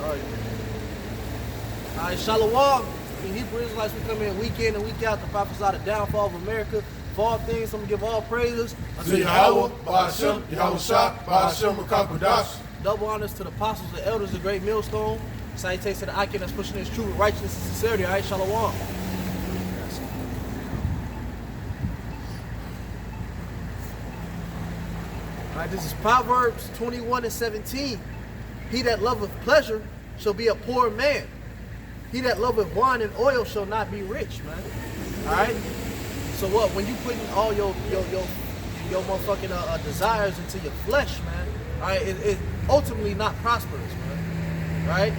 All right, Shalom. In Hebrew Israelites, we come in week in and week out to prophesy the downfall of America. For all things, I'm going to give all praises to Yahweh, Ba'ashem, Yahweh Shah, Ba'ashem, Makakwadash. Double honors to the apostles, the elders, the great millstone. Salutations to the icon that's pushing his truth, righteousness, and sincerity. All right, Shalom. All right, this is Proverbs 21:17. He that loveth pleasure shall be a poor man. He that loveth wine and oil shall not be rich, man. All right. So what? When you putting all your motherfucking desires into your flesh, man. All right. It ultimately not prosperous, man. All right.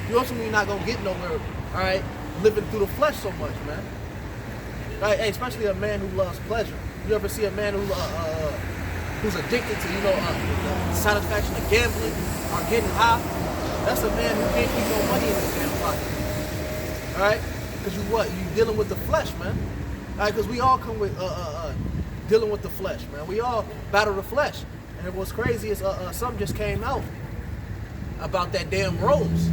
You ultimately not gonna get nowhere. All right. Living through the flesh so much, man. All right. Hey, especially a man who loves pleasure. You ever see a man who's addicted to the satisfaction of gambling or getting high? That's a man who can't keep no money in his damn pocket. All right, because you dealing with the flesh, man. All right, because we all come with dealing with the flesh, man. We all battle the flesh. And what's crazy is something just came out about that damn rose.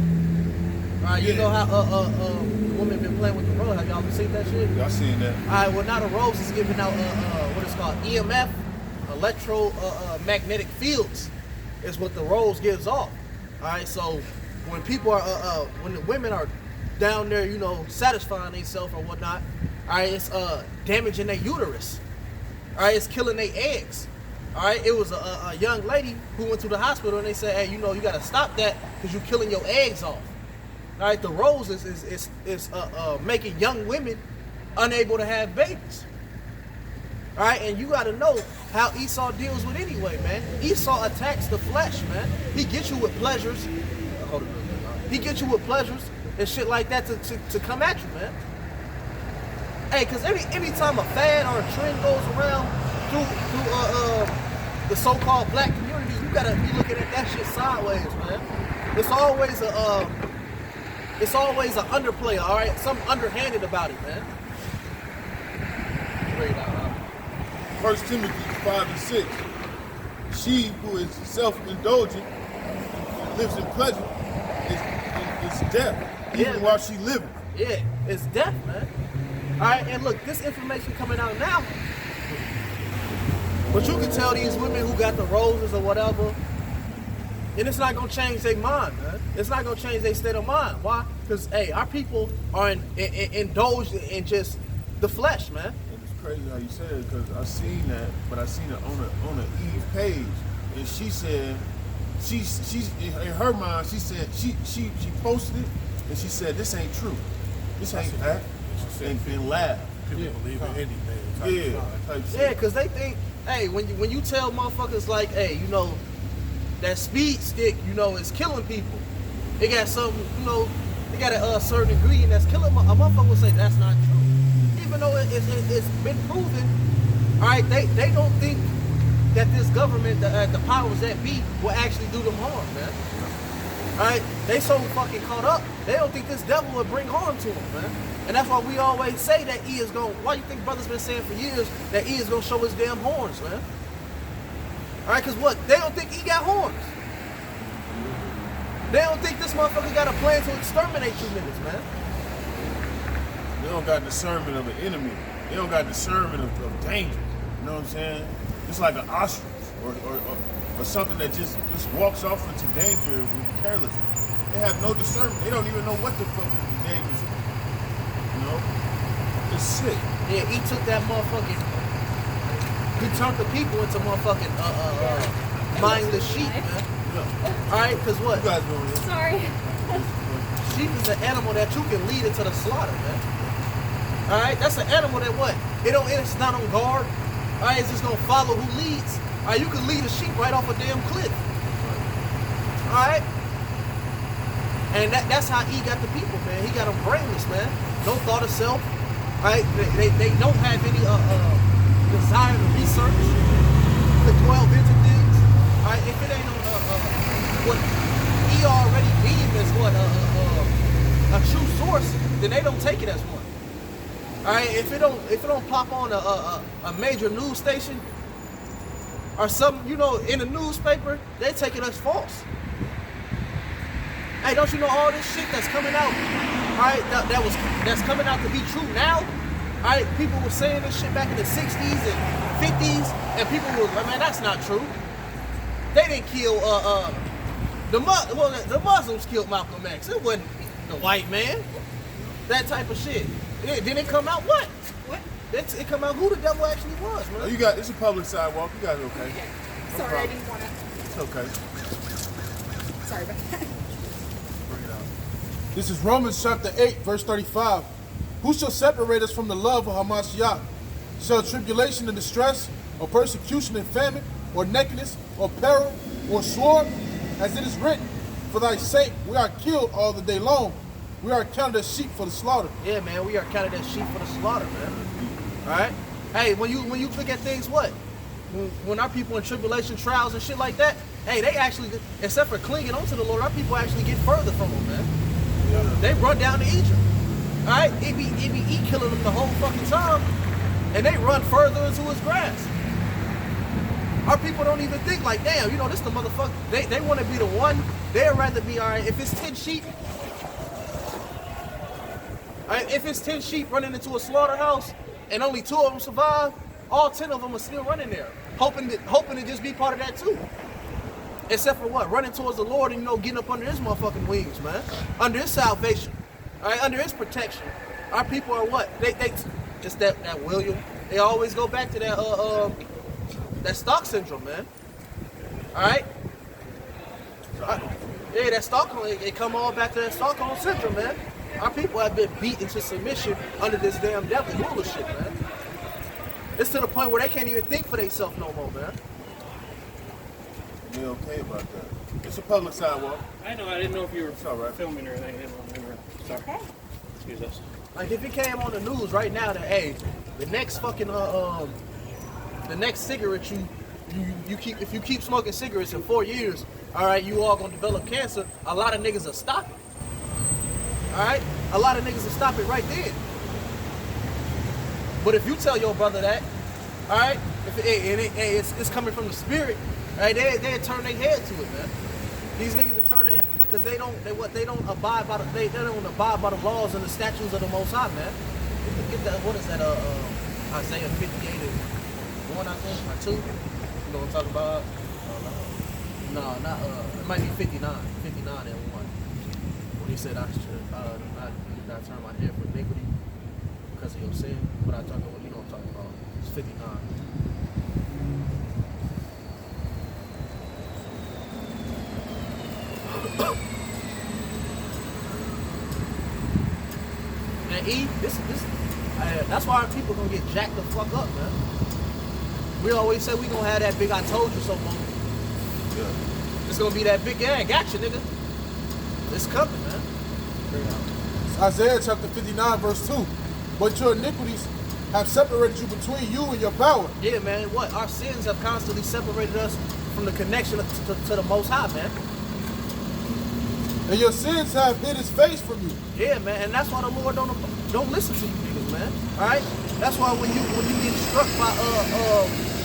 All right, you know how the woman been playing with the rose. Have y'all seen that shit? Y'all seen that? All right, well now the rose is giving out what it's called EMF, electromagnetic fields, is what the rose gives off. All right, so when people are when the women are down there, satisfying themselves or whatnot, all right, it's damaging their uterus. All right, it's killing their eggs. All right, it was a young lady who went to the hospital and they said, hey, you got to stop that because you're killing your eggs off. All right, the rose is making young women unable to have babies. All right, and you got to know how Esau deals with anyway, man. Esau attacks the flesh, man. He gets you with pleasures. Hold it real quick. He gets you with pleasures and shit like that to come at you, man. Hey, because any time a fad or a trend goes around through the so-called black community, you gotta be looking at that shit sideways, man. It's always an underplay, all right? Something underhanded about it, man. Read out. 1 Timothy 5:6. She who is self-indulgent and lives in pleasure is death, even while she living. Yeah, it's death, man. All right, and look, this information coming out now, but you can tell these women who got the roses or whatever, and it's not gonna change their mind, man. It's not gonna change their state of mind. Why? Because hey, our people are indulged in just the flesh, man. Crazy how you said it, because I seen that, but I seen it on the Eve page, and she said she's in her mind. She said she posted it, and she said this ain't true, this ain't that, and laughed. People believe in anything. Yeah, because they think, hey, when you tell motherfuckers like, hey, that speed stick, is killing people. It got something, they got a certain ingredient that's killing. A motherfucker will say that's not true. Even though it's been proven, all right, they don't think that this government, the powers that be, will actually do them harm, man. All right, they so fucking caught up, they don't think this devil will bring harm to them, man. And that's why we always say that he is going. Why you think brothers been saying for years that he is gonna show his damn horns, man? All right, because what? They don't think he got horns. They don't think this motherfucker got a plan to exterminate you niggas, man. They don't got discernment of an enemy. They don't got discernment of danger. You know what I'm saying? It's like an ostrich or something that just walks off into danger with carelessness. They have no discernment. They don't even know what the fuck is dangerous. It's sick. Yeah, he took that motherfucking. He turned the people into motherfucking mindless sheep, man. Yeah. All right, because what? You guys doing this? Sorry. Sheep is an animal that you can lead into the slaughter, man. All right, that's an animal that what? It's not on guard. All right, it's just gonna follow who leads. All right, you can lead a sheep right off a damn cliff. All right, and that's how he got the people, man. He got them brainless, man. No thought of self. All right, they don't have any desire to research, to dwell into things. All right, if it ain't on what he already deemed as what a true source, then they don't take it as one. All right, if it don't pop on a major news station or something, in the newspaper, they take it as false. Hey, don't you know all this shit that's coming out? All right, that's coming out to be true now. All right, people were saying this shit back in the 60s and 50s, and people were like, man, that's not true. They didn't kill the Muslims killed Malcolm X. It wasn't the white man. That type of shit. Then it come out what? What? It come out who the devil actually was, man. Oh, you got, it's a public sidewalk. You guys okay? Okay. No Sorry, I problem. didn't want to. It's okay. Sorry about that. Bring it out. This is Romans chapter 8, verse 35. Who shall separate us from the love of Hamashiach? Shall tribulation and distress, or persecution and famine, or nakedness, or peril, or sword? As it is written, for thy sake we are killed all the day long. We are counted as sheep for the slaughter. Yeah, man, we are counted as sheep for the slaughter, man. All right. Hey, when you look at things, what? When our people in tribulation, trials, and shit like that, hey, they actually, except for clinging onto the Lord, our people actually get further from Him, man. They run down to Egypt. All right, it be killing them the whole fucking time, and they run further into His grasp. Our people don't even think like, damn, you know, this the motherfucker. They want to be the one. They'd rather be, all right, if it's 10 sheep, all right, if it's 10 sheep running into a slaughterhouse and only 2 of them survive, all 10 of them are still running there, hoping to just be part of that too. Except for what? Running towards the Lord and, you know, getting up under His motherfucking wings, man. Under His salvation, all right, under His protection. Our people are what? They just that William. They always go back to that stock syndrome, man. All right. Yeah, that Stockholm. It come all back to that Stockholm syndrome, man. Our people have been beaten to submission under this damn devil rulership, man. It's to the point where they can't even think for themselves no more, man. You okay about that? It's a public sidewalk. I know, I didn't know if you were all right. filming or anything. Sorry. Okay. Excuse us. Like if it came on the news right now that, hey, the next fucking the next cigarette you keep, if you keep smoking cigarettes in 4 years, all right, you all gonna develop cancer. A lot of niggas will stop it. All right, a lot of niggas will stop it right then. But if you tell your brother that, all right, if it's coming from the spirit, all right, they turn their head to it, man. These niggas will turn their, because they don't abide by they don't abide by the laws and the statutes of the Most High, man. Get that, what is that? Isaiah 58 and 1, I think, or 2. You know what I'm talking about? No, not it might be 59 and 1. When he said I should not turn my head for iniquity because of your sin, but I talk about, you know what I'm talking about. It's 59. And that's why our people gonna get jacked the fuck up, man. We always say we gonna have that big I told you so moment. Yeah. It's gonna be that big, yeah, gotcha, nigga. It's coming, man. It's Isaiah chapter 59, verse 2. But your iniquities have separated you between you and your power. Yeah, man, what? Our sins have constantly separated us from the connection to the Most High, man. And your sins have hid His face from you. Yeah, man, and that's why the Lord don't listen to you niggas, man. All right, that's why when you get struck by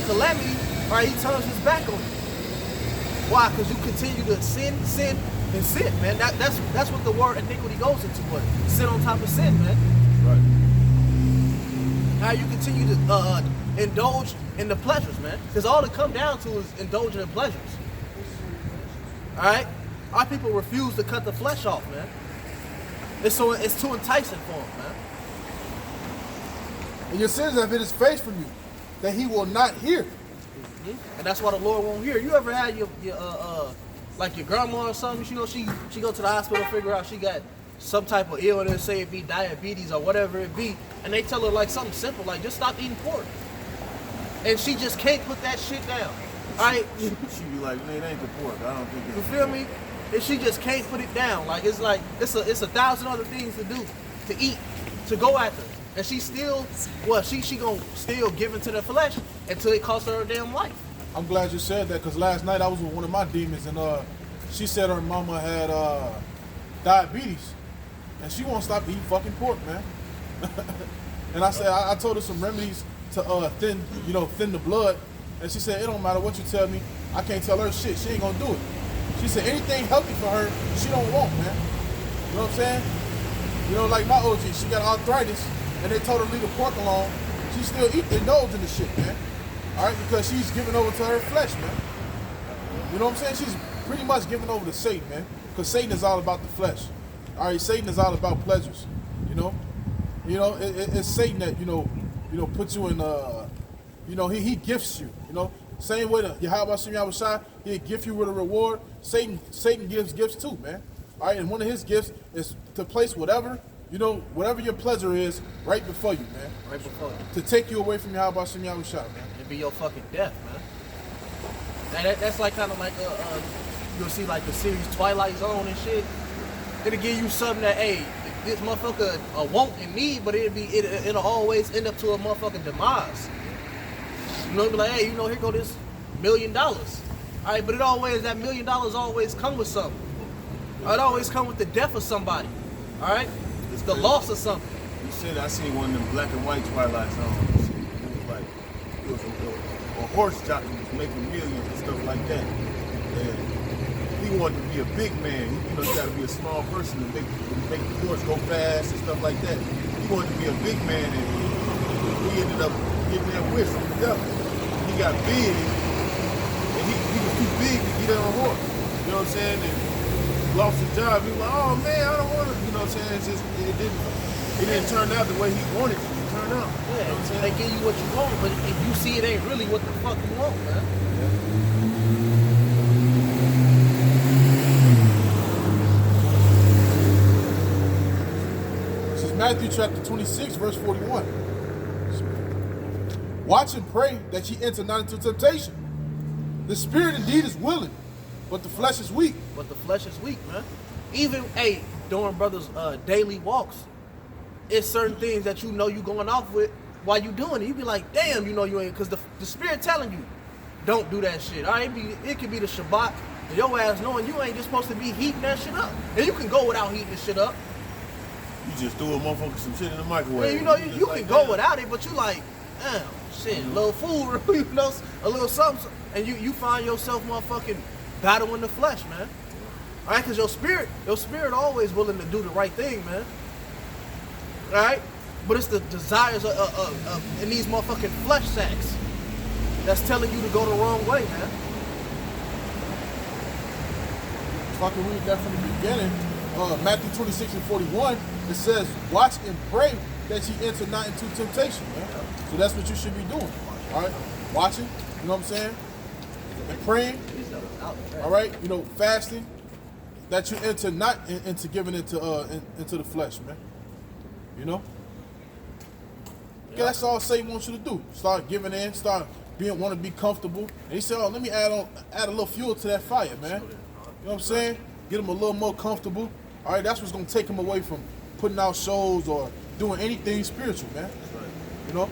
calamity, all right, He turns His back on you. Why? Because you continue to sin, and sin, man. That's what the word iniquity goes into. What? Sin on top of sin, man. Right. How you continue to indulge in the pleasures, man. Because all it come down to is indulging in pleasures. All right. Our people refuse to cut the flesh off, man. It's too enticing for them, man. And your sins have hid His face from you, that He will not hear. Mm-hmm. And that's why the Lord won't hear. You ever had your like your grandma or something? You know, she go to the hospital, figure out she got some type of illness, say it be diabetes or whatever it be, and they tell her like something simple, like just stop eating pork, and she just can't put that shit down. All right, She be like, man, it ain't the pork. I don't think you it's. feel me? And she just can't put it down. Like it's 1,000 other things to do, to eat, to go after. And she still, she gonna still give into the flesh until it costs her damn life. I'm glad you said that, because last night I was with one of my demons, and she said her mama had diabetes, and she won't stop eating fucking pork, man. And I said, I told her some remedies to thin the blood, and she said, it don't matter what you tell me, I can't tell her shit, she ain't gonna do it. She said anything healthy for her, she don't want, man. You know what I'm saying? You know, like my OG, she got arthritis, and they told her to leave the pork alone. She still indulging the shit, man. All right, because she's giving over to her flesh, man. You know what I'm saying? She's pretty much giving over to Satan, man. Because Satan is all about the flesh. All right, Satan is all about pleasures. You know, it's Satan that puts you in. He gifts you. You know, same way that Yahweh Shem Yahushua, he'll gift you with a reward. Satan gives gifts too, man. All right, and one of his gifts is to place whatever your pleasure is right before you, man. Right before you. To take you away from Yahweh Shem Yahushua, man. It'd be your fucking death, man. That's like kind of like you'll see like the series Twilight Zone and shit. It'll give you something that, hey, this motherfucker want and need, but it'll always end up to a motherfucking demise. You know, be like, hey, here go this $1 million. All right, but that $1 million always come with something. It always come with the death of somebody. All right, it's the loss of something. You said I seen one of them black and white Twilight Zones. It was a horse jockey was making millions and stuff like that. And he wanted to be a big man. You got to be a small person to make the horse go fast and stuff like that. He wanted to be a big man, and he ended up getting that wish from the devil. He got big, and he was too big to get on a horse. You know what I'm saying? And lost his job. He was like, oh man, I don't want to. You know what I'm saying? It didn't turn out the way he wanted it to turn out. Yeah, you know what I'm saying? they give you what you want, but if you see it ain't really what the fuck you want, man. This is Matthew chapter 26, verse 41. Watch and pray that ye enter not into temptation. The spirit indeed is willing, but the flesh is weak. But the flesh is weak, man. Even, during brothers' daily walks, it's certain things that you going off with while you doing it. You be like, damn, you ain't, because the spirit telling you, don't do that shit. All right, it could be the Shabbat, and your ass knowing you ain't just supposed to be heating that shit up. And you can go without heating the shit up. You just threw a motherfucker some shit in the microwave. Yeah, you can go without it, but you like, damn, shit, a little food, a little something, and you find yourself motherfucking battling the flesh, man. All right, because your spirit always willing to do the right thing, man. All right, but it's the desires of in these motherfucking flesh sacks that's telling you to go the wrong way, man. If I can read that from the beginning, Matthew 26 and 41, it says, watch and pray that ye enter not into temptation, man. So that's what you should be doing, all right? Watching, you know what I'm saying? And praying, all right? Fasting, that you enter not into giving into the flesh, man. Yeah, that's all Satan wants you to do. Start giving in, want to be comfortable. And he said, let me add a little fuel to that fire, man. You know what I'm saying? Get him a little more comfortable. All right, that's what's going to take him away from putting out shows or doing anything spiritual, man. That's right. I got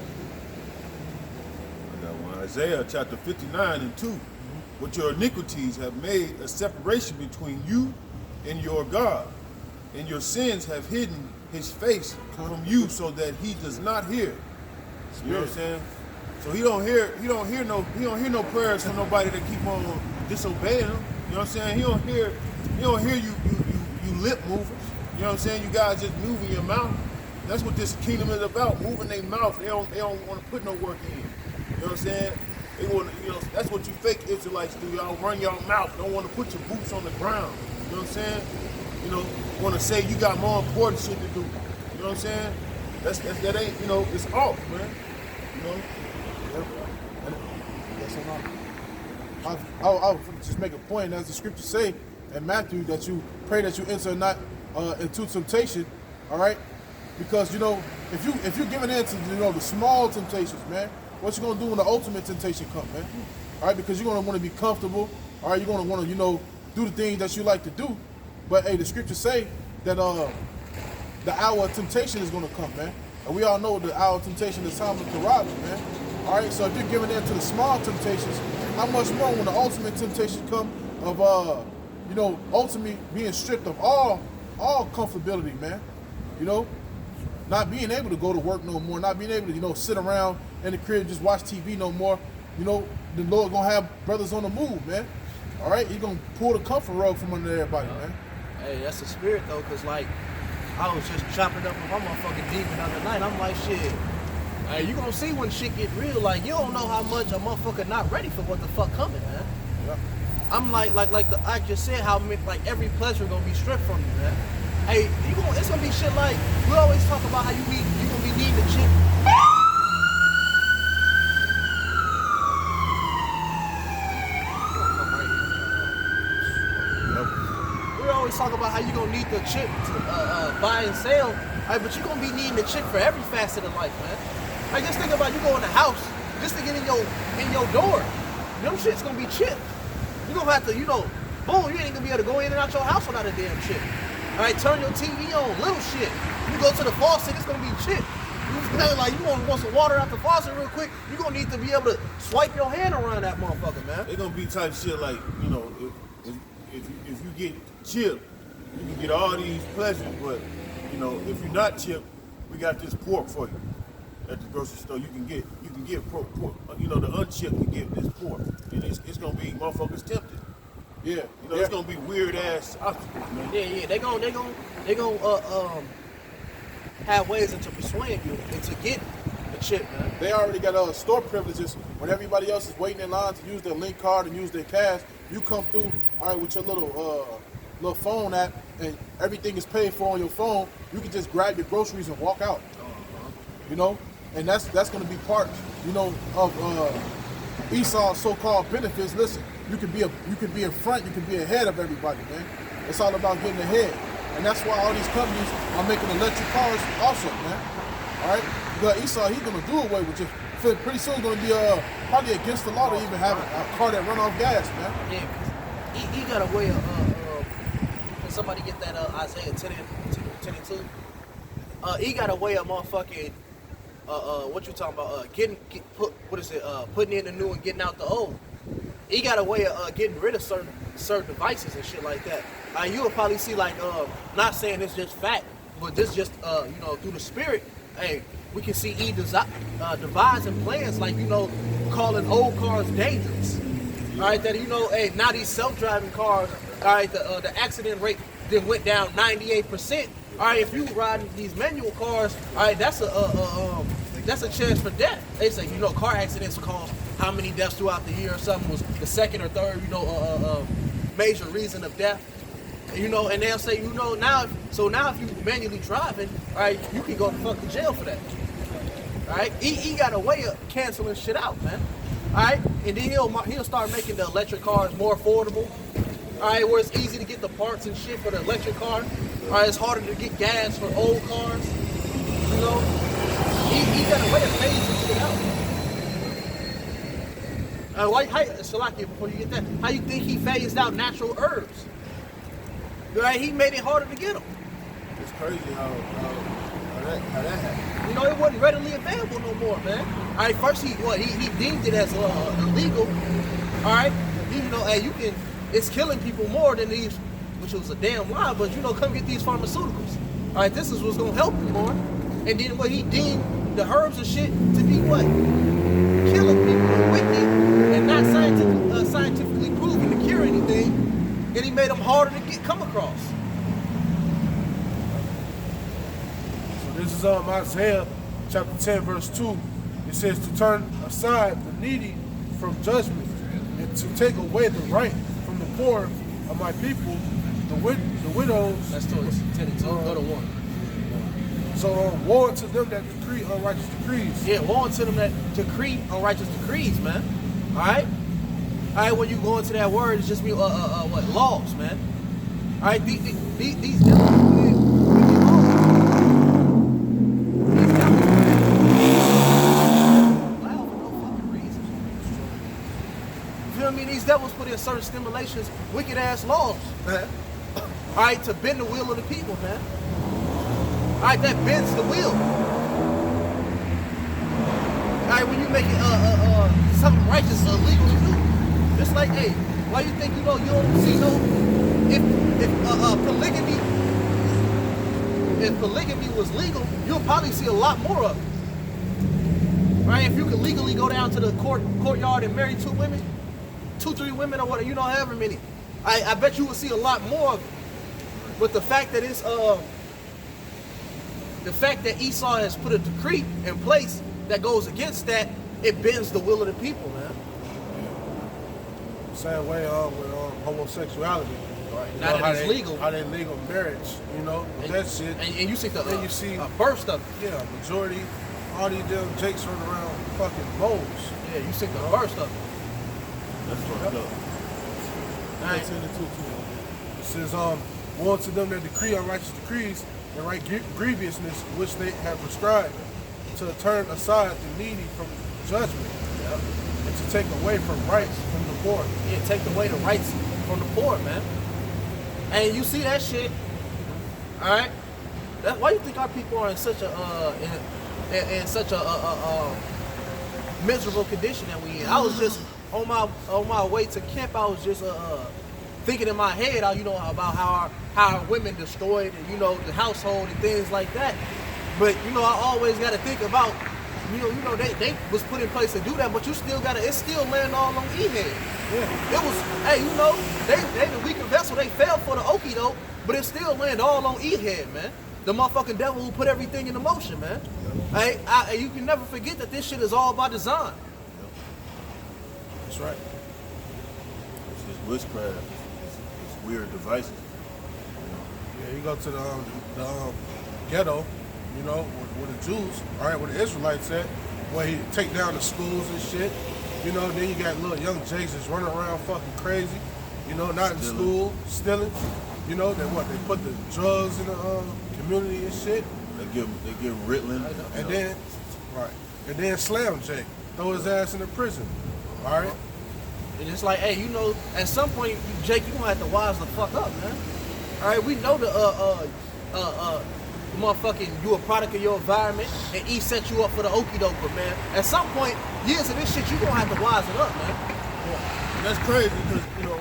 one. Isaiah chapter 59 and 2. With your iniquities have made a separation between you and your God, and your sins have hidden his face from you so that he does not hear. You know what I'm saying? So he don't hear no prayers from nobody that keep on disobeying him. You know what I'm saying? He don't hear you lip movers. You know what I'm saying? You guys just moving your mouth. That's what this kingdom is about, moving their mouth. They don't want to put no work in. You know what I'm saying? They want to, that's what you fake Israelites do. Y'all run your mouth. Don't want to put your boots on the ground. You know what I'm saying? Want to say you got more important shit to do. You know what I'm saying? That ain't, it's off, man. I'll just make a point, as the scriptures say in Matthew, that you pray that you enter not into temptation, all right? Because if you're giving in to the small temptations, man, what you gonna do when the ultimate temptation comes, man? All right, because you're gonna want to be comfortable. All right, you're gonna want to do the things that you like to do. But hey, the scriptures say that the hour of temptation is gonna come, man. And we all know the hour of temptation is time of Karab, man. All right, so if you're giving in to the small temptations, how much more when the ultimate temptation come of ultimately being stripped of all comfortability, man. Not being able to go to work no more, not being able to sit around in the crib just watch TV no more. The Lord gonna have brothers on the move, man. All right, he gonna pull the comfort rug from under everybody, man. Hey, that's the spirit though, cause like I was just chopping up with my motherfucking demon the other night. I'm like, shit. Hey, you gonna see when shit get real. Like you don't know how much a motherfucker not ready for what the fuck coming, man. Yeah. I'm like the I just said how like every pleasure gonna be stripped from you, man. Hey, it's gonna be shit like we always talk about how you gonna be needing a chick. We always talk about how you gonna need the chick to buy and sell, right? But you gonna be needing the chick for every facet of life, man. Like just think about you go in the house just to get in your door. Them shit's gonna be chipped. You gonna have to, boom, you ain't gonna be able to go in and out your house without a damn chip. All right, turn your TV on, little shit. You go to the faucet, it's gonna be chipped. Like you want some water out the faucet real quick, you gonna need to be able to swipe your hand around that motherfucker, man. It's gonna be type shit like, if you get chipped, you can get all these pleasures, but if you're not chipped, we got this pork for you at the grocery store. You can get pork. The unchipped can get this pork, and it's gonna be motherfuckers tempted. Yeah. It's gonna be weird ass obstacles, man. Yeah. They gonna have ways to persuade you and to get the chip, man. They already got store privileges. When everybody else is waiting in line to use their link card and use their cash, you come through, all right, with your little phone app, and everything is paid for on your phone. You can just grab your groceries and walk out. And that's going to be part, of Esau's so-called benefits. Listen, you can be in front, you can be ahead of everybody, man. It's all about getting ahead, and that's why all these companies are making electric cars also, man. All right, but Esau, he's going to do away with just. Pretty soon, it's going to be probably against the law to even have a car that run off gas, man. Yeah, because he got a way of. Can somebody get that Isaiah 10 and 2? He got a way of motherfucking. What you talking about? Putting in the new and getting out the old. He got a way of getting rid of certain devices and shit like that. You'll probably see like, not saying it's just fact, but this just through the spirit. Hey, we can see devising plans like calling old cars dangerous. All right, that now these self-driving cars. All right, the accident rate then went down 98%. All right, if you riding these manual cars, all right, that's a chance for death. They say, car accidents cause how many deaths throughout the year or something was the second or third, major reason of death. And they'll say, now if you manually driving, all right, you can go to fucking jail for that. All right, he got a way of canceling shit out, man. All right, and then he'll start making the electric cars more affordable. All right, where it's easy to get the parts and shit for the electric car. All right, it's harder to get gas for old cars. He got a way of phasing shit out. Salakia, before you get that, how you think he phased out natural herbs? Right, he made it harder to get them. It's crazy how that happened. It wasn't readily available no more, man. All right, first he deemed it as illegal. All right, it's killing people more than these, which was a damn lie. But come get these pharmaceuticals. All right, this is what's gonna help you more. And then what he deemed the herbs and shit to be what? Killing people, wicked, and not scientifically proven to cure anything. And he made them harder to come across. So this is Isaiah chapter 10, verse 2. It says to turn aside the needy from judgment and to take away the right from the poor of my people, the widows. That's towards 10 and 2. Go to 1. So woe unto them that decree unrighteous decrees. Yeah, woe unto them that decree unrighteous decrees, man. All right? All right, when you go into that word, it's just mean laws, man. All right, these devils these devils put in certain stimulations, wicked ass laws, man. All right, to bend the will of the people, man. All right, that bends the will. All right, when you make it something righteous illegal to do. It's like, hey, why you think you don't see if polygamy was legal, you'll probably see a lot more of it. Right? If you could legally go down to the courtyard and marry 2 women, 2, 3 women or whatever, you know, however many. I bet you will see a lot more of it. But the fact that Esau has put a decree in place that goes against that, it bends the will of the people, man. Same way with homosexuality. Right. Now that it's legal. How they legal marriage, you know, that shit. And you see then you see a burst of it. Yeah, majority, all these damn jakes run around fucking moles. Yeah, you see the burst of it. That's fucked up. It says, woe to them that decree unrighteous decrees and write grievousness which they have prescribed, to turn aside the needy from judgment, and to take away from rights from the poor. Yeah, take away the rights from the poor, man. And you see that shit, all right? That's why you think our people are in such a in such a miserable condition that we in. I was just on my way to camp. I was just thinking in my head, you know, about how our women destroyed, you know, the household and things like that. But you know, I always got to think about, you know, they was put in place to do that, but you still gotta, it's still land all on E-head. Yeah. It was, hey, you know, they the weaker vessel. They fell for the Okie though, but it still land all on E-head, man. The motherfucking devil who put everything into motion, man. Hey, you can never forget that this shit is all by design. That's right. It's just witchcraft. It's weird devices. Yeah, you go to the ghetto, you know, where the Jews, all right, where the Israelites at, where he take down the schools and shit. You know, then you got little young Jakes that's running around fucking crazy, you know, not in school, stealing. You know, they put the drugs in the community and shit. They give Ritalin. And then, right, and then slam Jake, throw his ass in the prison, all right? And it's like, hey, you know, at some point, Jake, you gonna have to wise the fuck up, man. All right, we know the motherfucking, you a product of your environment, and E set you up for the okie doke, but man, at some point, years of this shit, you gonna have to wise it up, man. Yeah. And that's crazy because, you know,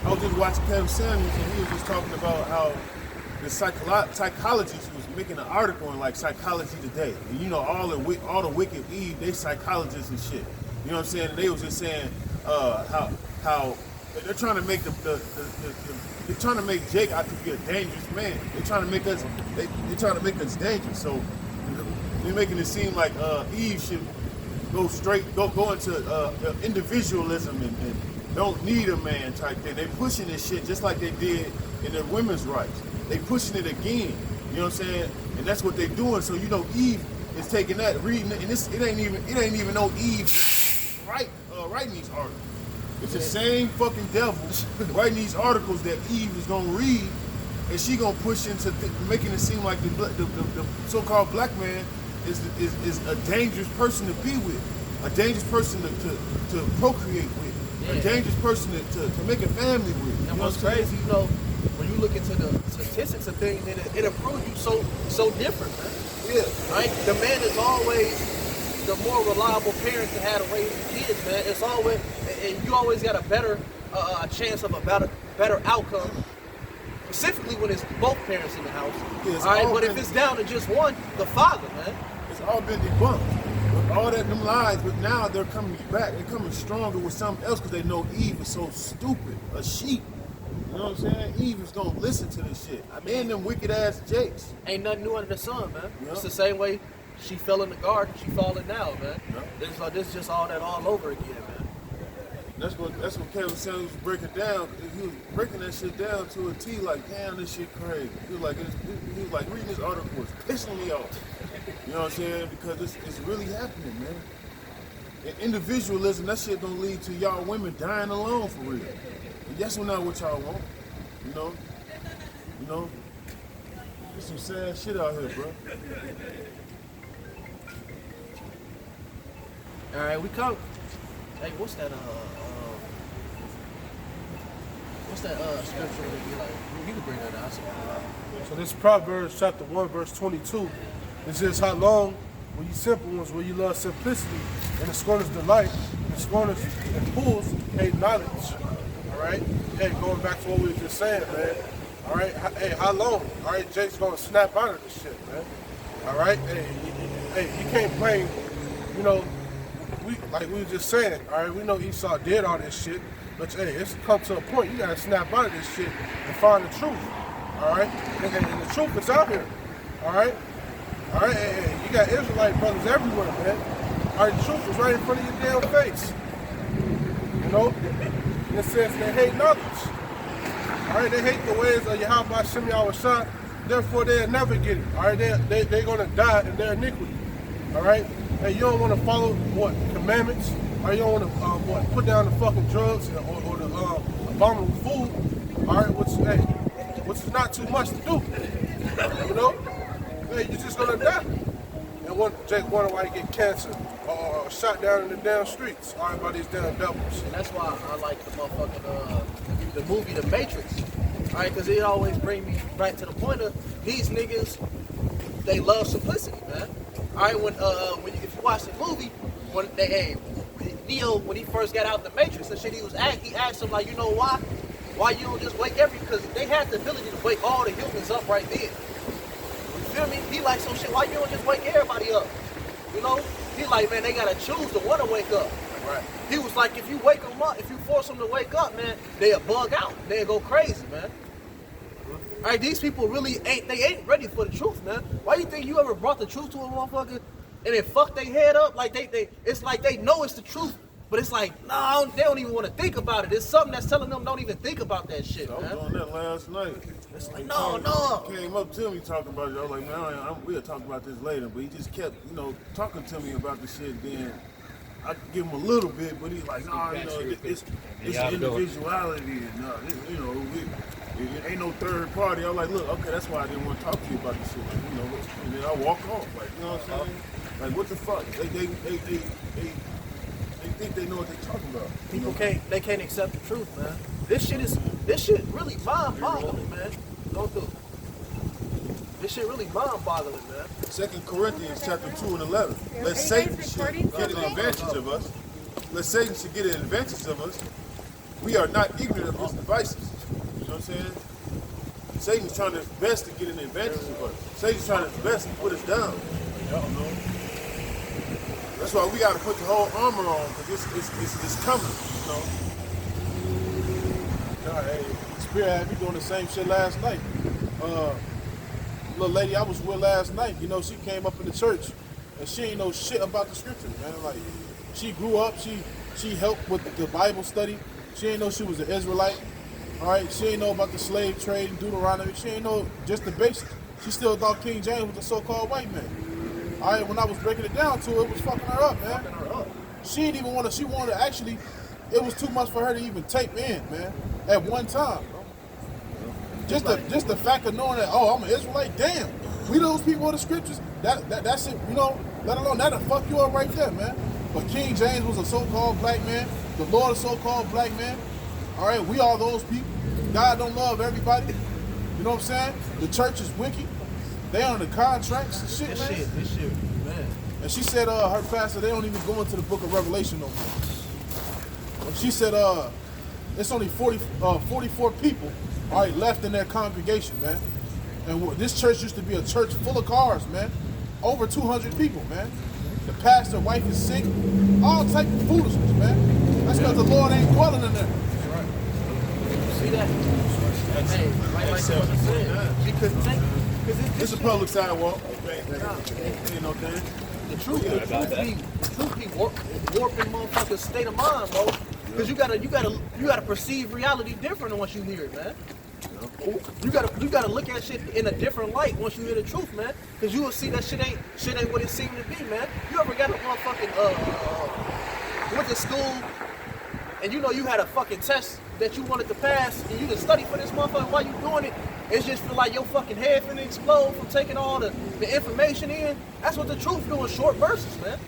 I was just watching Kevin Samuels and he was just talking about how the psychologists was making an article on like Psychology Today. And you know, all the wicked Eve, they psychologists and shit. You know what I'm saying? And they was just saying how they're trying to make they're trying to make Jake out to be a dangerous man. They're trying to make us dangerous. So they're making it seem like Eve should go into individualism and don't need a man type thing. They pushing this shit just like they did in their women's rights. They pushing it again. You know what I'm saying? And that's what they doing. So you know, Eve is taking that, reading it, and it ain't even no Eve writing these articles. It's the same fucking devil writing these articles that Eve is gonna read, and she gonna push into making it seem like the so-called black man is a dangerous person to be with, a dangerous person to procreate with. A dangerous person to make a family with. And what's crazy, you know, when you look into the statistics of things, it proves you so different, man. Yeah. Right? The man is always the more reliable parent to have to raise the kids, man. It's always, and you always got a better chance of a better outcome, specifically when it's both parents in the house. Yeah, all right, but if it's down to just one, the father, man. It's all been debunked. All that them lies, but now they're coming back. They're coming stronger with something else because they know Eve is so stupid, a sheep. You know what I'm saying? Eve is gonna listen to this shit. And them wicked ass Jakes. Ain't nothing new under the sun, man. Yep. It's the same way she fell in the garden, she falling now, man. Yep. This is just all that all over again, man. That's what Kevin Samuels was breaking down. He was breaking that shit down to a T. Like, damn, this shit crazy. He was like reading this article was pissing me off. You know what I'm saying? Because it's really happening, man. And individualism, that shit don't lead to y'all women dying alone for real. And that's not what y'all want. You know? There's some sad shit out here, bro. All right, we come. Hey, what's that scripture that you like? You can bring that out. So this Proverbs chapter 1, verse 22. It says, how long will you simple ones, will you love simplicity, and the scorners delight, and scorners and fools hate knowledge. All right? Hey, going back to what we were just saying, man. All right? Hey, how long? All right, Jake's going to snap out of this shit, man. All right? Hey, you can't blame, you know, like we were just saying, all right? We know Esau did all this shit. But hey, it's come to a point you gotta snap out of this shit and find the truth. Alright? And the truth is out here. Alright? Alright, hey, you got Israelite brothers everywhere, man. Alright, the truth is right in front of your damn face. You know? In a sense, they hate others. Alright, they hate the ways of Yahweh Shem Yahushua, therefore they'll never get it. Alright, they're gonna die in their iniquity. Alright? Hey, you don't wanna follow what? Commandments? Or you don't wanna put down the fucking drugs or the abominable food. Alright, which is not too much to do. You know? Hey, you're just gonna die. And Jake wonder why you get cancer or shot down in the damn streets. Alright, by these damn devils. And that's why I like the motherfucking, the movie The Matrix. Alright, because it always bring me back to the point of these niggas, they love simplicity, man. Alright, if you watch the movie, Neo, when he first got out the Matrix and shit, he asked him, like, you know why? Why you don't just wake because they had the ability to wake all the humans up right then. You feel me? He like, so shit, why you don't just wake everybody up? You know? He like, man, they gotta choose to want to wake up. Right. He was like, if you wake them up, if you force them to wake up, man, they'll bug out. They'll go crazy, man. All right, these people really ain't ready for the truth, man. Why you think you ever brought the truth to a motherfucker and then fuck their head up? Like it's like they know it's the truth, but it's like, no, they don't even want to think about it. It's something that's telling them don't even think about that shit, man. I was doing that last night. It's like, no. Came up to me talking about it. I was like, man, we'll talk about this later. But he just kept, talking to me about the shit. Then I give him a little bit, but he's like, no, it's individuality. It ain't no third party. I was like, look, okay, that's why I didn't want to talk to you about this shit. Like, and then I walk off. Like, you know what I'm saying? Like, what the fuck? They think they know what they're talking about. People can't accept the truth, man. This shit really mind-boggling, man. Don't do it. This shit really mind-boggling, man. 2 Corinthians chapter 2 and 11. Let Satan should get an advantage of us. Let Satan should get an advantage of us. We are not ignorant of his devices. You know what I'm saying? Satan's trying his best to get an advantage of us. Satan's trying his best to put us down. You know? That's why we got to put the whole armor on, because it's coming, you know? Hey, Spirit had me doing the same shit last night. Little lady I was with last night, she came up in the church, and she ain't know shit about the scriptures, man. Like, she grew up, she helped with the Bible study. She ain't know she was an Israelite. All right, she ain't know about the slave trade and Deuteronomy. She ain't know just the basics. She still thought King James was a so-called white man. All right, when I was breaking it down to her, it was fucking her up, man. She didn't even want to. She wanted to actually. It was too much for her to even take in, man. At one time, bro. Just the fact of knowing that, oh, I'm an Israelite. Damn, we those people of the scriptures. That's it. Let alone that'll fuck you up right there, man. But King James was a so-called black man. The Lord a so-called black man. All right, we are those people. God don't love everybody. You know what I'm saying? The church is wicked. They under the contracts and shit, man. This shit, man. And she said her pastor, they don't even go into the book of Revelation no more. And she said it's only 44 people, all right, left in their congregation, man. And this church used to be a church full of cars, man. Over 200 people, man. The pastor, wife is sick. All type of foolishness, man. That's because the Lord ain't dwelling in there. See that? Hey, like what I'm saying. She couldn't take it. It's a public sidewalk. Ain't no thing. The truth be warping motherfuckers' state of mind, bro. Because you gotta perceive reality different than once you hear it, man. You gotta look at shit in a different light once you hear the truth, man. Because you will see that shit ain't what it seemed to be, man. You ever got a motherfucking went to school and you had a fucking test that you wanted to pass and you just study for this motherfucker while you doing it, it just feel like your fucking head finna explode from taking all the information in. That's what the truth do in short bursts, man.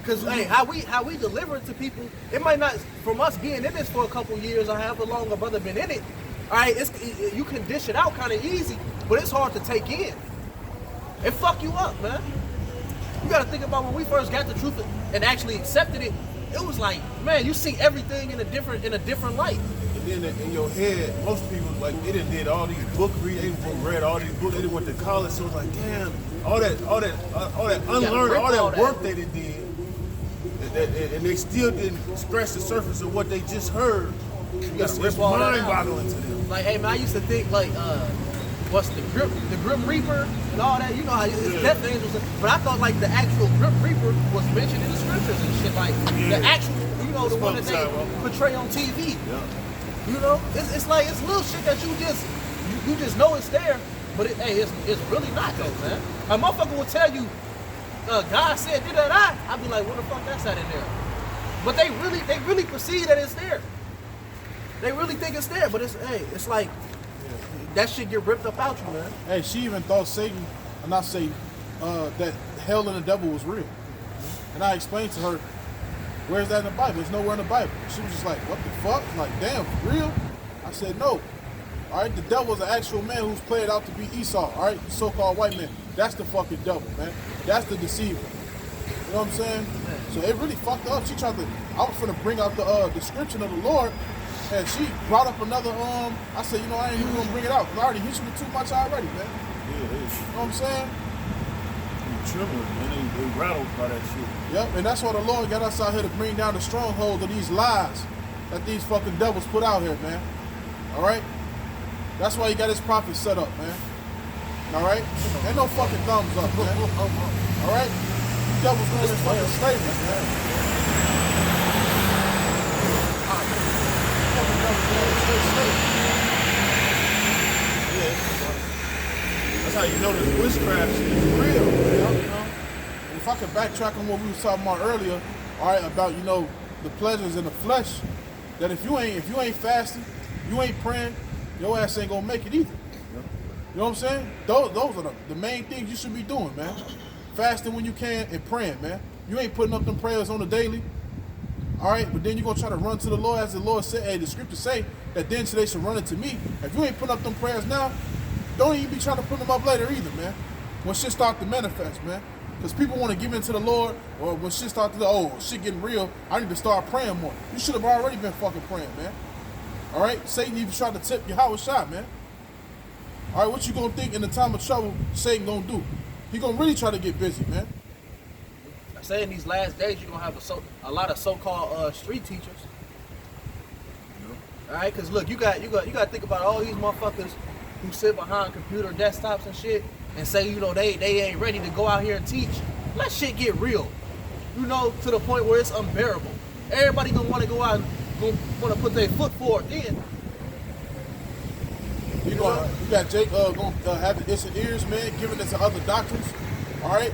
Cause hey, how we deliver it to people, it might not from us being in this for a couple years or however long a brother been in it. All right, you can dish it out kind of easy, but it's hard to take in. It fuck you up, man. You gotta think about when we first got the truth and actually accepted it. It was like, man, you see everything in a different light. And then in your head, most people like they did all these book reading, read all these books. They went to college, so it's like, damn, all that unlearned, all that work they did, and they still didn't scratch the surface of what they just heard. You gotta It's rip all that out. mind-boggling to them. Like, hey man, I used to think like, what's the Grim Reaper and all that. You know how it's death angels, but I thought like the actual Grim Reaper was mentioned in the scriptures and shit. Like the actual, you know, the one that they portray on TV. Yeah. You know, it's like it's little shit that you just know it's there, but it's really not though, man. A motherfucker will tell you, God said da. I'd be like, what the fuck that's at in there? But they really perceive that it's there. They really think it's there, but it's like that shit get ripped up out you, man. Hey, she even thought Satan, not Satan, that hell and the devil was real. And I explained to her, where's that in the Bible? It's nowhere in the Bible. She was just like, what the fuck? Like, damn, for real? I said, no. All right, the devil is an actual man who's played out to be Esau, all right? The so-called white man. That's the fucking devil, man. That's the deceiver. You know what I'm saying? So it really fucked her up. She tried to, I was finna bring out the description of the Lord, and she brought up another, I said, you know, I ain't even gonna bring it out, because I already hit you with too much already, man. Yeah, You know what I'm saying? they trembling, man. They rattled by that shit. Yep, and that's why the Lord got us out here to bring down the stronghold of these lies that these fucking devils put out here, man. All right? That's why he got his prophets set up, man. All right? Ain't no fucking thumbs up, man. All right? These devils going in fucking slavery, man. That's how you know this witchcraft shit is real, man. You know? And if I could backtrack on what we was talking about earlier, all right, about, you know, the pleasures in the flesh, that if you ain't fasting, you ain't praying, your ass ain't gonna make it either. You know what I'm saying? Those are the main things you should be doing, man. Fasting when you can and praying, man. You ain't putting up them prayers on the daily. All right, but then you're gonna try to run to the Lord, as the Lord said, hey, the scriptures say that then they should run it to me. If you ain't putting up them prayers now, don't even be trying to put them up later either, man. When shit start to manifest, man. Because people want to give in to the Lord, or when shit start to, oh, shit getting real, I need to start praying more. You should have already been fucking praying, man. All right? Satan even tried to tip your house shot, man. All right, what you gonna think in the time of trouble Satan gonna do? He gonna really try to get busy, man. I say in these last days you're gonna have a lot of so-called street teachers. All right, because look, you got to think about all these motherfuckers who sit behind computer desktops and shit and say, you know, they ain't ready to go out here and teach. Let shit get real, you know, to the point where it's unbearable. Everybody gonna want to go out and want to put their foot forward then. You got Jake gonna have the itching ears, man, giving it to other doctrines. All right,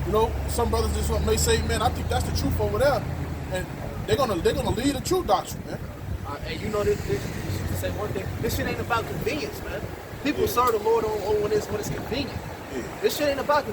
you know, some brothers just may say, man, I think that's the truth over there, and they're gonna lead the true doctrine, man. And you know this to say one thing, this shit ain't about convenience, man. People serve the Lord on when it's convenient. This shit ain't about